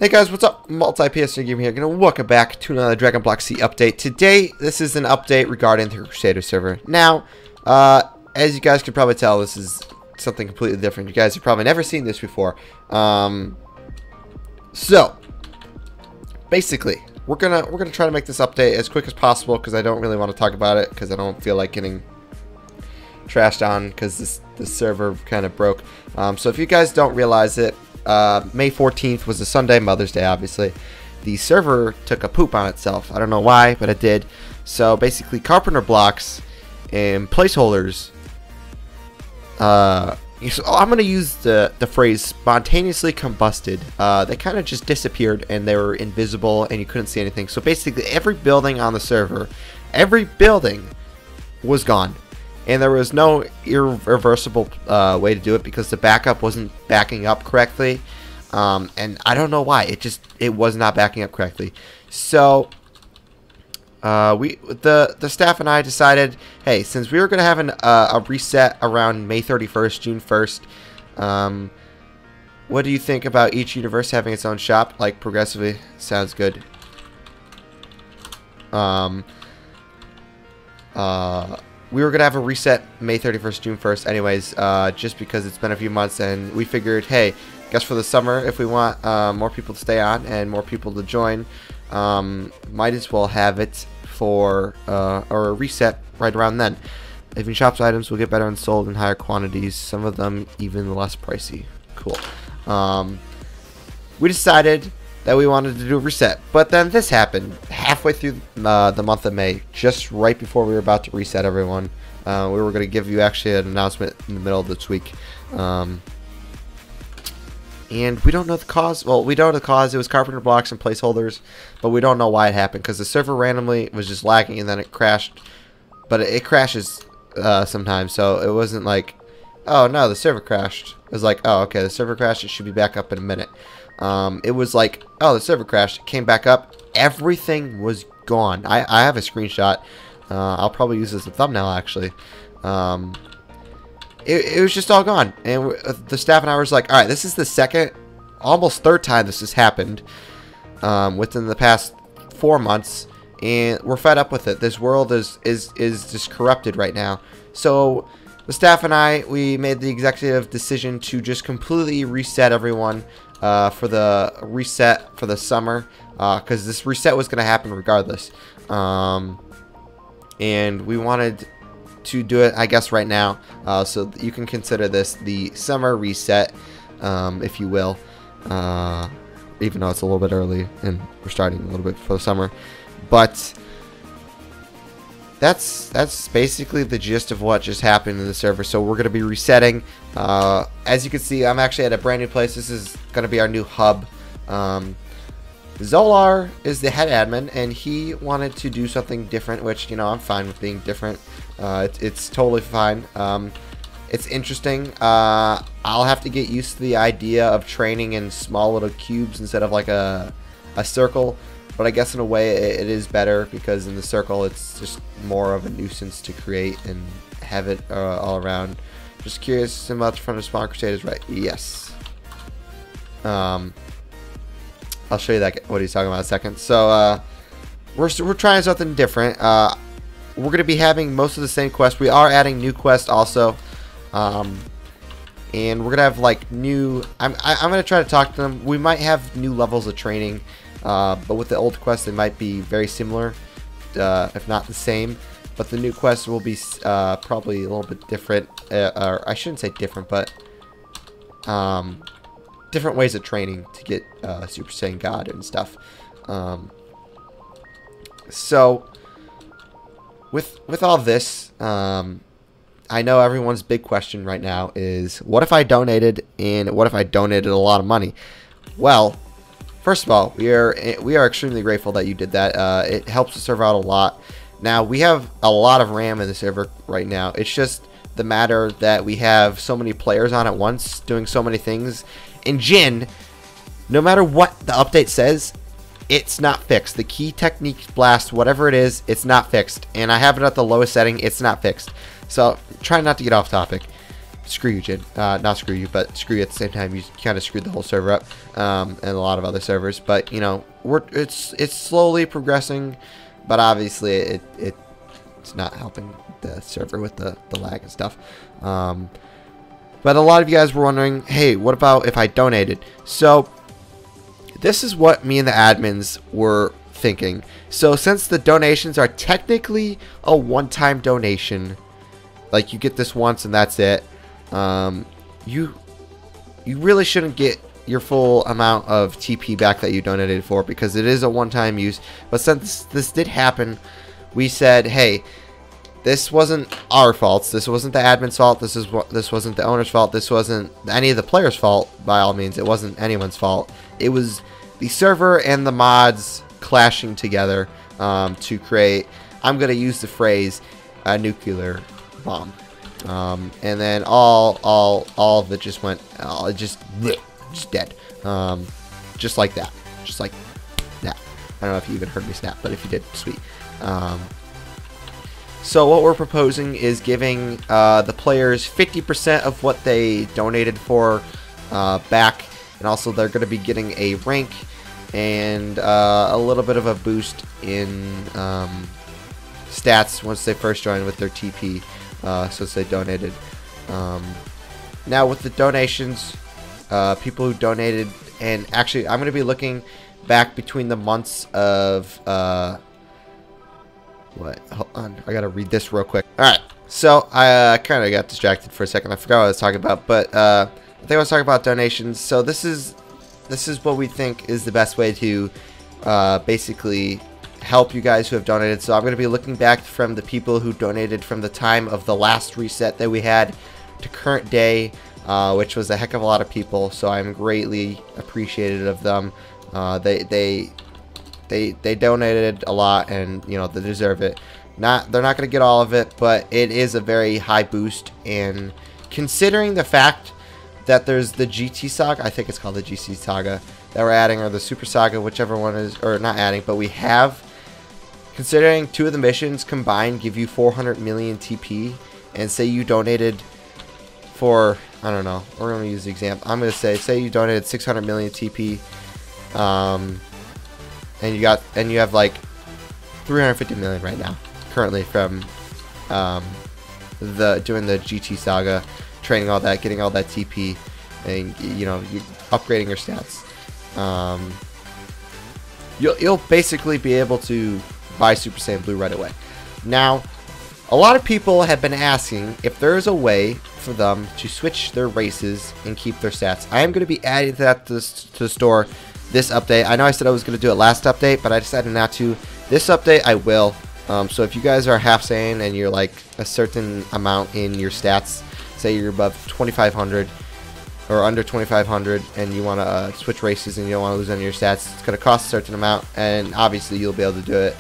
Hey guys, what's up? MultiPSthreegamer here. Welcome back to another Dragon Block C update. Today, this is an update regarding the Crusaders server. Now, as you guys can probably tell, this is something completely different. You guys have probably never seen this before. So, basically, we're gonna try to make this update as quick as possible because I don't really want to talk about it because I don't feel like getting trashed on because this server kind of broke. So if you guys don't realize it, May 14th was a Sunday, Mother's Day, obviously. The server took a poop on itself. I don't know why, but it did. So basically, carpenter blocks and placeholders. So I'm going to use the phrase spontaneously combusted. They kind of just disappeared and they were invisible and you couldn't see anything. So basically, every building on the server, every building was gone. And there was no irreversible way to do it because the backup wasn't backing up correctly. And I don't know why. It was not backing up correctly. So the staff and I decided, hey, since we were going to have a reset around May 31st, June 1st, what do you think about each universe having its own shop, like progressively? Sounds good. We were going to have a reset May 31st, June 1st anyways, just because it's been a few months and we figured, hey, guess for the summer, if we want more people to stay on and more people to join, might as well have it for or a reset right around then. Even shops items will get better and sold in higher quantities, some of them even less pricey. Cool. We decided that we wanted to do a reset, but then this happened halfway through the month of May, just right before we were about to reset everyone. We were going to give you actually an announcement in the middle of this week, and we don't know the cause. Well, we know the cause. It was carpenter blocks and placeholders, but we don't know why it happened because the server randomly was just lagging and then it crashed. But it crashes sometimes, so it wasn't like, oh no, the server crashed. It was like, oh okay, the server crashed. It should be back up in a minute. It was like, oh, the server crashed. It came back up. Everything was gone. I have a screenshot. I'll probably use this as a thumbnail, actually. It was just all gone. And the staff and I was like, all right, this is the second, almost third time this has happened within the past 4 months. And we're fed up with it. This world is just corrupted right now. So the staff and I, we made the executive decision to just completely reset everyone for the reset for the summer, because this reset was going to happen regardless, and we wanted to do it, I guess, right now, so you can consider this the summer reset, if you will, even though it's a little bit early and we're starting a little bit before the summer, but that's basically the gist of what just happened in the server. So we're going to be resetting. As you can see, I'm actually at a brand new place. This is going to be our new hub. Xolor is the head admin, and he wanted to do something different, which, you know, I'm fine with being different. It's totally fine. It's interesting. I'll have to get used to the idea of training in small little cubes instead of like a circle. But I guess in a way it is better because in the circle it's just more of a nuisance to create and have it all around. Just curious about the front of Spawn Crusaders, right? Yes. I'll show you that what he's talking about in a second. So we're trying something different. We're going to be having most of the same quests. We are adding new quests also. And we're going to have like new... I'm going to try to talk to them. We might have new levels of training. But with the old quests, they might be very similar, if not the same. But the new quests will be probably a little bit different. Or I shouldn't say different, but different ways of training to get Super Saiyan God and stuff. So with all this, I know everyone's big question right now is, what if I donated, and what if I donated a lot of money? Well, first of all, we are extremely grateful that you did that. It helps the server out a lot. Now, we have a lot of RAM in the server right now. It's just the matter that we have so many players on at once doing so many things. And Jin, no matter what the update says, it's not fixed. The key technique blast, whatever it is, it's not fixed. And I have it at the lowest setting. It's not fixed. So, try not to get off topic. screw you, Jin. Not screw you, but screw you at the same time. You kind of screwed the whole server up, and a lot of other servers. But you know, it's slowly progressing, but obviously it's not helping the server with the lag and stuff. But a lot of you guys were wondering, hey, what about if I donated? So this is what me and the admins were thinking. So since the donations are technically a one-time donation, like you get this once and that's it, you really shouldn't get your full amount of TP back that you donated for, because it is a one-time use. But since this did happen, we said, hey, this wasn't our faults. This wasn't the admin's fault. This wasn't the owner's fault. This wasn't any of the players' fault. By all means, it wasn't anyone's fault. It was the server and the mods clashing together to create, I'm gonna use the phrase, a nuclear bomb. And then all of it just went, just dead, just like that, just like that. I don't know if you even heard me snap, but if you did, sweet. So what we're proposing is giving the players 50% of what they donated for back, and also they're going to be getting a rank and a little bit of a boost in stats once they first join with their TP, since they donated. Now with the donations, people who donated, and actually I'm going to be looking back between the months of what? Hold on, I gotta read this real quick. Alright, so I kind of got distracted for a second. I forgot what I was talking about, but I think I was talking about donations. So this is what we think is the best way to basically help you guys who have donated. So I'm going to be looking back from the people who donated from the time of the last reset that we had to current day, which was a heck of a lot of people. So I'm greatly appreciative of them. They donated a lot, and you know, they deserve it. They're not going to get all of it, but it is a very high boost. And considering the fact that there's the GT Saga, I think it's called the GT Saga, that we're adding, or the Super Saga, whichever one is, or not adding, but we have, considering 2 of the missions combined give you 400 million TP, and say you donated for, I don't know, we're going to use the example, I'm going to say you donated 600 million TP, and you have like 350 million right now currently from doing the GT Saga, training all that, getting all that TP, and you know, you upgrading your stats. You'll basically be able to buy Super Saiyan Blue right away. Now, a lot of people have been asking if there's a way for them to switch their races and keep their stats. I am going to be adding that to the store this update. I know I said I was going to do it last update, but I decided not to. This update I will. So if you guys are half Saiyan and you're like a certain amount in your stats, say you're above 2,500 or under 2,500, and you want to switch races and you don't want to lose any of your stats, it's going to cost a certain amount, and obviously you'll be able to do it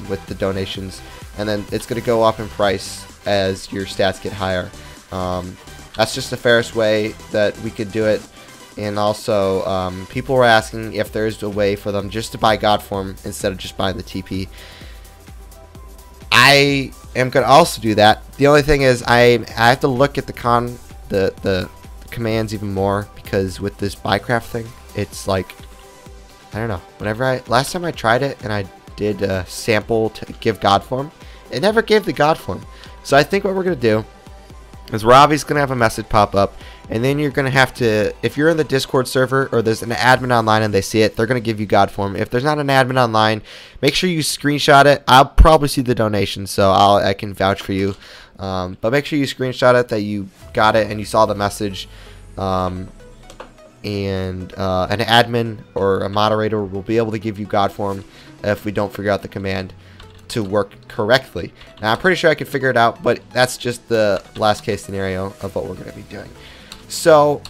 with the donations, and then it's going to go up in price as your stats get higher. That's just the fairest way that we could do it. And also, people were asking if there's a way for them just to buy God Form instead of just buying the TP. I am going to also do that. The only thing is I have to look at the commands even more, because with this Bycraft thing, it's like, I don't know. Last time I tried it and I did a sample to give God Form, it never gave the God Form. So I think what we're going to do is Robbie's going to have a message pop up, and then you're going to have to, if you're in the Discord server or there's an admin online and they see it, they're going to give you God Form. If there's not an admin online, make sure you screenshot it. I'll probably see the donation, so I can vouch for you. But make sure you screenshot it that you got it and you saw the message. And an admin or a moderator will be able to give you God Form if we don't figure out the command to work correctly. Now, I'm pretty sure I could figure it out, but that's just the last case scenario of what we're going to be doing. So,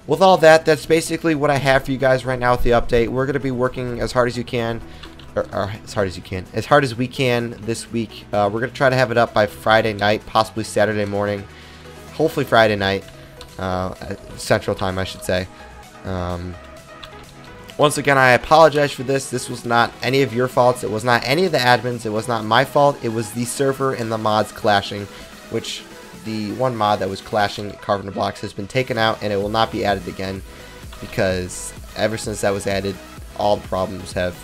with all that, that's basically what I have for you guys right now with the update. We're going to be working as hard as you can, or as hard as we can this week. We're going to try to have it up by Friday night, possibly Saturday morning, hopefully Friday night, Central Time, I should say. Once again, I apologize for this. This was not any of your faults. It was not any of the admins. It was not my fault. It was the server and the mods clashing, which the one mod that was clashing carving the blocks has been taken out, and it will not be added again, because ever since that was added, all the problems have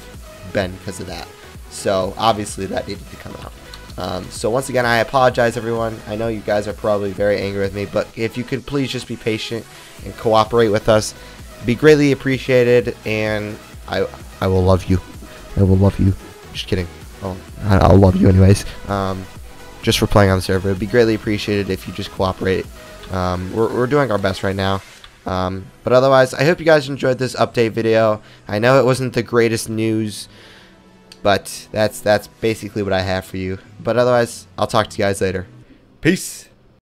been because of that. So obviously that needed to come out. So once again, I apologize, everyone. I know you guys are probably very angry with me, but if you could please just be patient and cooperate with us, be greatly appreciated, and I will love you. I will love you. Just kidding. Oh, I'll love you anyways. Just for playing on the server. It would be greatly appreciated if you just cooperate. We're doing our best right now. But otherwise, I hope you guys enjoyed this update video. I know it wasn't the greatest news, but that's basically what I have for you. But otherwise, I'll talk to you guys later. Peace.